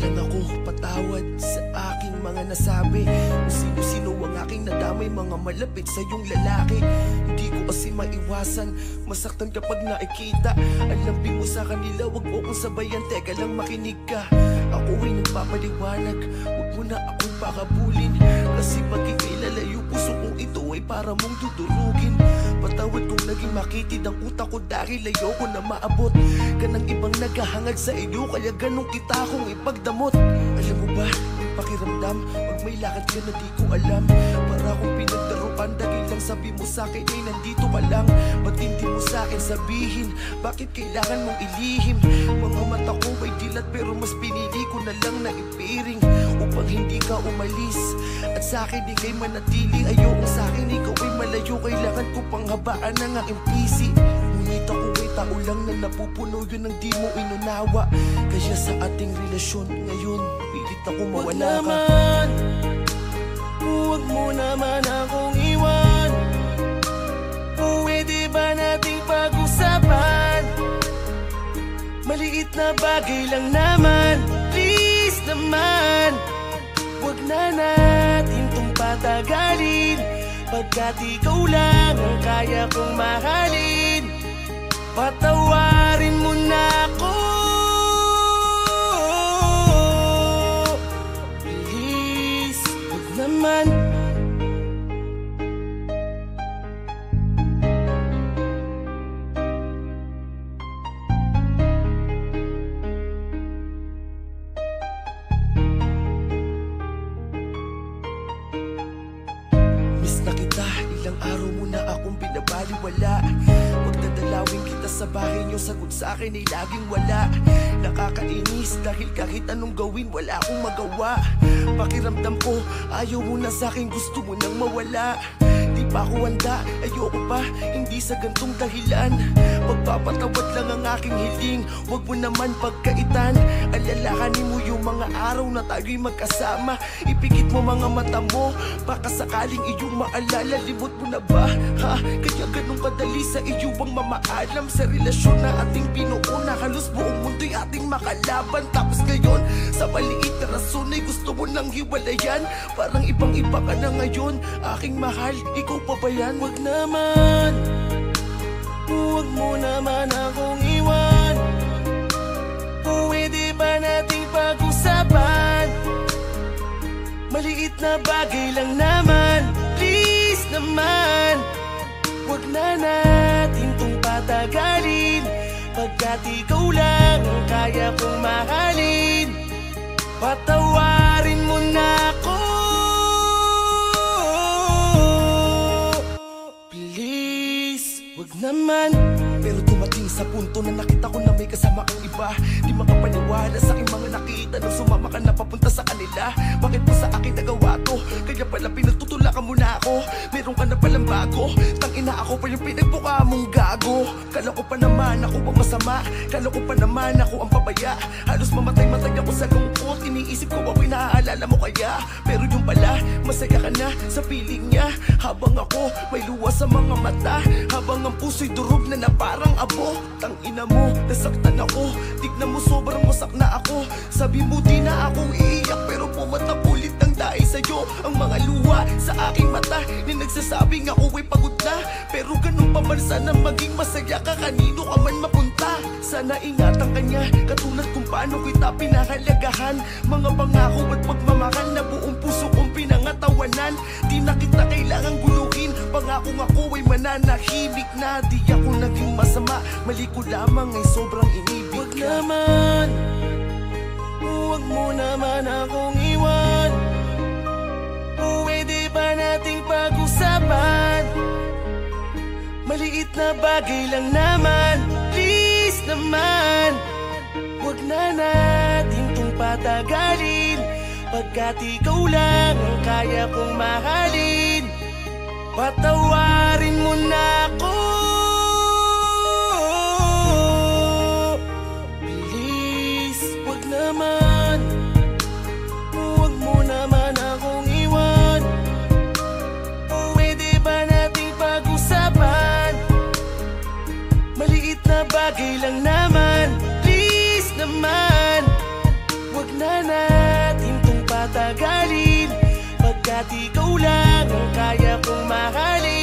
lang ako patawad sa aking mga nasabi. Kung sino-sino ang aking nadamay, mga malapit sa iyong lalaki. Hindi ko kasi maiwasan masaktan kapag nakikita. Ang lambing mo sa kanila, wag mo kong sabayan. Teka lang, makinig ka. Ako ay nagpapaliwanag, wag mo na akong pakabulin. Kasi pagkikilalayo, puso kong ito ay para mong dudurugin. Patawad kung naging makitid ang utak ko dahil ayoko na maabot ka ng ibang naghahangad sa iyo. Kaya ganun kita kong ipagdamot. Alam mo ba, pakiramdam pag may lakad ka na di ko alam. Para akong pinagdaruan dahil lang sabi mo sa'kin ay nandito ka lang. Ba't hindi mo sa'kin sabihin, bakit kailangan mong ilihim? Mga mata ko ay dilat pero mas pinili ko na lang na ipiring upang hindi ka umalis at sa'kin ikay manatili. Ayoko sa'kin ikaw ay malayo, kailangan ko pang habaan ng aking pisi. Ngunit ako ay tao lang na napupuno, yun ang di mo inunawa. Kaya sa ating relasyon ngayon, pilit ako mawala ka. Huwag mo naman akong iwan. Pwede ba nating pag-usapan? Maliit na bagay lang naman, please naman. Huwag na natin tong patagalin, pagkat ikaw lang ang kaya kong mahalin. Patawarin mo na ako, please, huwag naman. Miss na kita, ilang araw mo na akong binabaliwala. Pagdadalawin kita sa bahay niyo, sagot sa akin ay laging wala. Nakakainis dahil kahit anong gawin wala akong magawa. Pakiramdam ko, ayaw mo na sa'kin, gusto mo nang mawala. Di pa ako handa, ayoko pa, hindi sa gantong dahilan. Pagpapatawad lang ang aking hiling, wag mo naman pagkaitan. Alalahanin mo yung mga araw na tayo'y magkasama. Ipikit mo mga mata mo, baka sakaling iyong maalala. Limot mo na ba, ha? Kaya ganun kadali sa iyo bang mamaalam sa relasyon na ating binuo na halos buong mundo'y ating makalaban. Tapos ngayon, sa maliit na rason ay gusto mo nang hiwalayan. Parang ibang-iba ka na ngayon, aking mahal, ikaw pa ba yan? Huwag naman, huwag mo naman akong iwan. Pwede ba nating pag-usapan? Maliit na bagay lang naman, please naman. Huwag na natin tong patagalin, pagkat ikaw lang ang kaya kong mahalin. Patawarin mo na ako, wag naman. Pero dumating sa punto na nakita ko na may kasama kang iba. Di makapaniwala sa aking mga nakita nang sumama ka na papunta sa kanila. Bakit mo sa akin nagawa to? Kaya pala pinagtutulakan mo na ako. Meron ka na palang bago, tangina ako pa yung pinagbuka mong gago. Kala ko pa naman ako ang masama, kala ko pa naman ako ang pabaya. Halos mamatay-matay ako sa lungkot, iniisip ko ako'y naaalala mo kaya. Pero yung pala, masaya ka na sa piling niya. Habang ako may luwa sa mga mata, habang ang puso'y durog na parang abo. Tangina mo, nasaktan ako, tignan mo sobrang wasak na ako. Sabi mo di na akong iiyak, pero pumatak ulit ang dahil sa'yo. Ang mga luha sa aking mata na nagsasabing ako ay pagod na. Pero ganun pa man, sana maging masaya ka kanino ka man mapunta. Sana ingatan ka niya, katulad kung paano kita pinahalagahan. Mga pangako at pagmamahal na buong puso kong pinangatawanan. Di na kita kailangang guluhin, pangakong ako ay mananahimik na. Di ako naging masama, mali ko lamang ay sobrang inibig ka. Huwag naman, huwag mo naman akong iwan. Pwede ba nating pag-usapan? Maliit na bagay lang naman, please naman. Huwag na natin tong patagalin, pagkat ikaw lang ang kaya kong mahalin. Patawarin mo na ako, please, wag naman. Huwag mo naman akong iwan. Pwede ba nating pag-usapan? Maliit na bagay lang naman, please naman. Wag na natin tong patagalin, pagkat ikaw lang ang kaya kong mahalin.